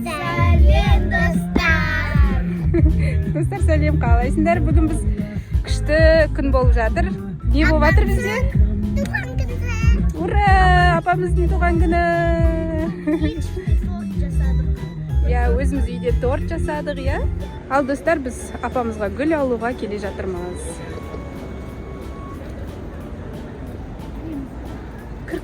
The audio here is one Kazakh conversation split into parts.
Сәлем достар. Достар, сәлем, қалайсыңдар? Бүгін біз күшті күн болып жатыр. Не болып жатыр бізде? Туған күні. Ура! Апамыздың туған күні. Торт жасадық. Я, өзіміз үйде торт жасадық, я. Ал достар, біз апамызға гүл алуға келе жатырмыз. Кір.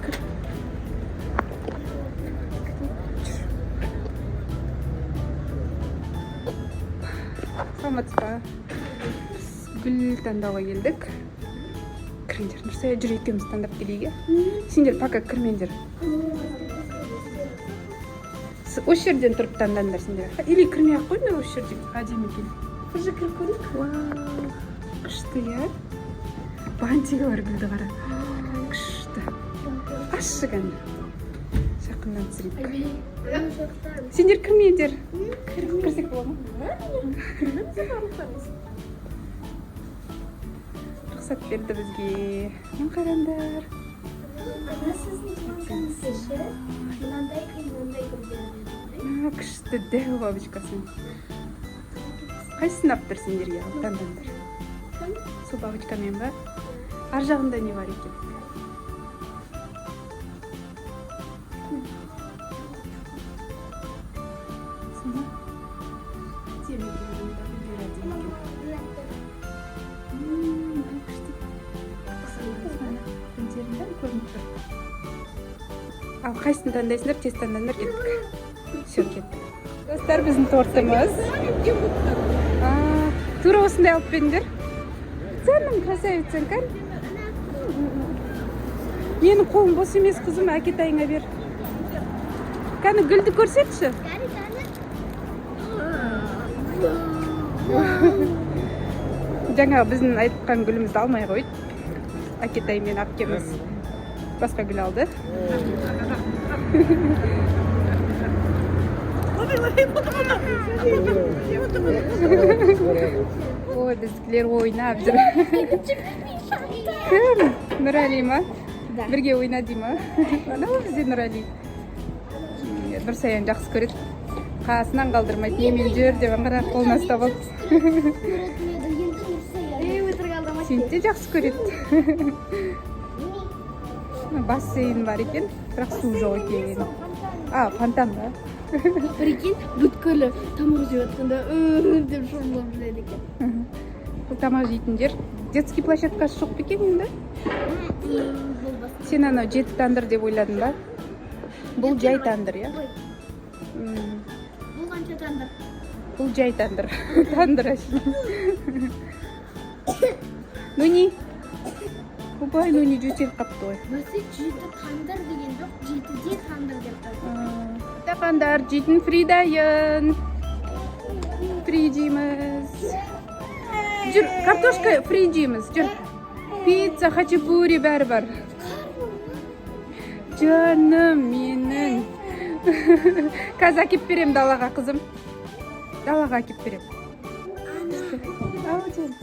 Саламатсызба. Гүл таңдауға келдік. Кіріңдер, Нұрсая, жүр екеуміз таңдап келейік. Сендер пока кірмеңдер. Осы жерден тұрып таңдаңдар сендер. Или кірмей-ақ қойыңдар осы жерден. Әдемі екен. Уже кіріп көрейік. Вау, күшті, я. Бантигі бар, гүлді қара. Күшті. Ашшы кәне. Жақыннан түсірейік. Сендер кірмеңдер. Кірсек бола ма? Рұқсат берді бізге. Мен қараңдар. Мынандай қимандай көргенім. Күшті дәу бабочкасын. Қайсысын аптыр сендерге? Таңдаңдар. Сол бабочкамен ба? Ар жағында не бар екен? Ал қайсысын таңдайсыңдар? Тез таңдаңдар, кеттік. Все, кеттік. Достар, біздің тортымыз. Тура осындай алып беріңдер. Сәнім, красавицаң, кән. Менің қолым бос емес, қызым, әкетайыңа бер. Кәні, гүлді көрсетші. Жаңа біздің айтқан гүлімізді алмай қойды. Әкетай мен әпкеміз басқа гүл алды. Ой, біздікілер ойнап жүр. Кім? Нұрәли ма? Бірге ойна дей ма? Анау бізде Нұрәли. Нұрсаян жақсы көреді. Қасынан қалдырмайды. Немен жүр деп аңғара қолына ұстап алды. Сен де жақсы көреді. Бассейн бар екен, бірақ су жоқ екен. Фонтан ба? Прикинь, бүткілі тамақ жеп жатқанда деп шомылып жүреді екен. Бұл тамақ жейтіндер. Детский площадкасы жоқ па екен енді? Сен анау жеті тандыр деп ойладың ба? Бұл жай тандыр, я? Бұл қанша тандыр? Бұл жай тандыр. Тандыр ашын. Нуни? Бұбай Нуни жөтеліп қапты ғой. Бәсе жеті тандыр деген жоқ, жетіде тандыр деп тұрды. Тақандар, жейтін фри дайын. Фри жейміз. Жүр, картошка фри жейміз, жүр. Пицца, хачапури бәрі бар. Жаным менің. Қазір әкеп берем далаға, қызым. Далаға әкеп берем. Ау, жан.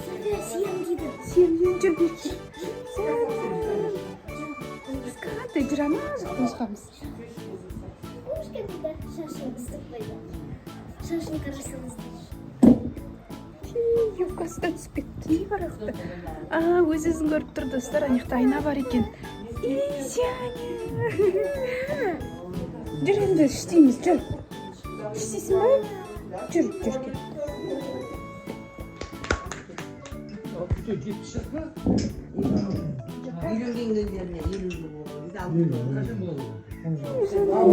Сием дейді. Сен жүр берші. Скатай, жүр ана жақтың шығамыз. Шашын ыстықпайды. Шашын қарасыңызды. Юбкасы да түсіп кетті. Не бар ақты? Өзіңізін көріп тұр, достар. Анықта айна бар екен. Изяне. Жүр енді іштейміз, жүр. Іштейсің ба? Жүр кет.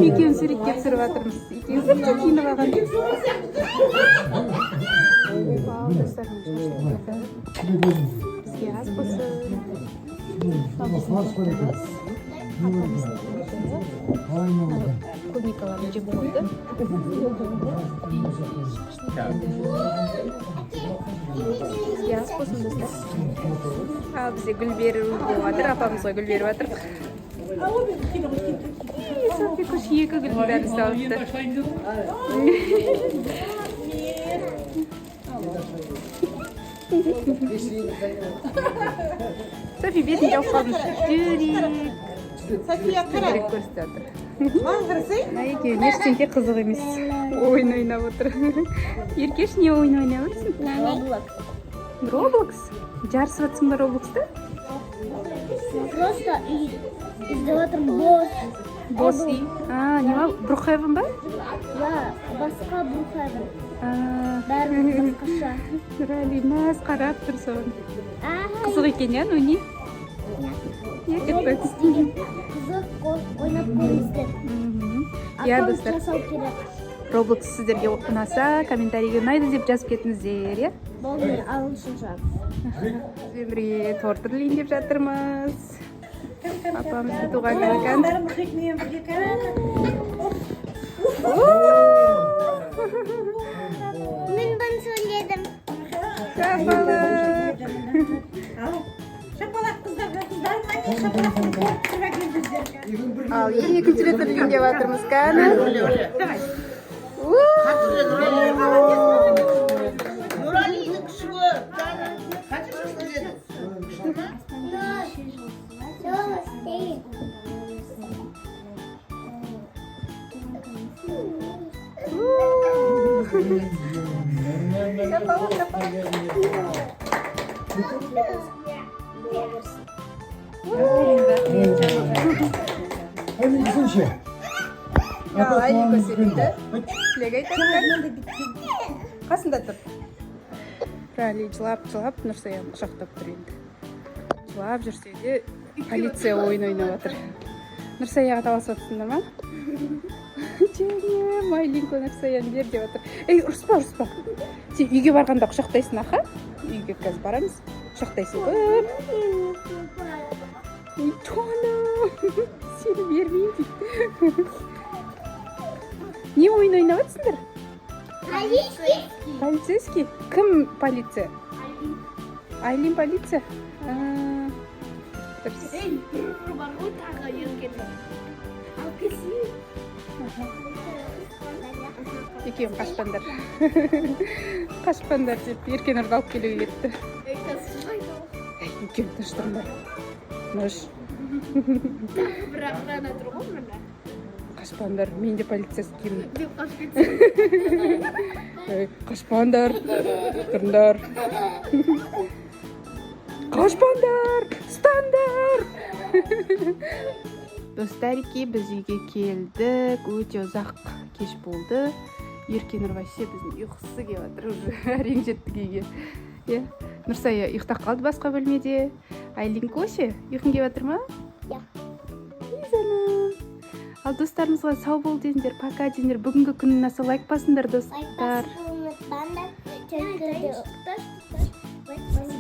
Екеуін суретке түсіріп жатырмыз. Екеуін бірге киініп алған. Бізге ас болсын. Клубникаларын жеп қойды. Бізге ас болсын, достар. Бізде гүл беру болып жатыр. Апамызға гүл беріп жатыр. Софи күш екі гүлдің бәрін салыпты. Софи бетін жауып қалдың. Жүрек. София, қара. Жүрек көрсетіп жатыр. Маған қарасай? Екеуіне ештеңке қызық емес. Oyun oynап отыр. Еркеш не ойын ойнап отырсың? Roblox. Жарысып жатсың ба Roblox'та? Просто издеп жатырмын босс. Босс үй. Неме? Brookhaven ба? Я басқа Brookhaven. Бәрі басқаша. Нұрәли мәз қарап тұр соны. Қызық екен, я, Нуни? Қызық ойнап көріңіздер. Я, достар. Жасау керек. Roblox сіздерге ұнаса, комментарийге ұнайды деп жазып кетіңіздер, я? Болды, мен ағылшын жазып. Бізбен бірге торт үрлейін деп жатырмыз. Апамызды туған күні екен. Мен bunu söyledim. Шапалақ. Ал екінші рет үрлейін деп жатырмыз, кәні. Nurali'nin kuşu. Kaç yaşında dedin? Hadi gitsin şey. Айliko секілді. Тілек айтады. Қасында тұр. Рали жылап, Нұрсаян құшақтап тұр енді. Жылап жүрсе де полиция ойын ойнап жатыр. Нұрсаяға таласып жатсыңдар ма? Жеңем, Айлинко Нұрсаян бер деп жатыр. Ей, ұрыспа. Сен үйге барғанда құшақтайсың, аха? Үйге қазір барамыз. Құшақтайсың көп. Ей, Туана, сені бермеймін дейді. Не ойын ойнап жатсыңдар? Полицейский? Кім полиция? Айлин полиция? Екеуін қашпандар. Қашпандар деп Еркенұрды алып келуге кетті. Екеуін тыныш тұрыңдар. Тыныш. Қашпандар, мен де полицейскиймін. Қашпандар, тұрыңдар. Қашпандар, ұстаңдар. Достарики, біз үйге келдік. Өте ұзақ кеш болды. Еркенұр вообще біздің ұйқысы келіп жатыр, уже әрең жеттік үйге. Нұрсая ұйықтап қалды басқа бөлмеде. Айлинко ше, ұйқың келіп жатыр ма? Я. Изанам. Ал достарымызға сау бол деңдер, пока деңдер. Бүгінгі күнін наса лайк басыңдар, достар. Лайк басуды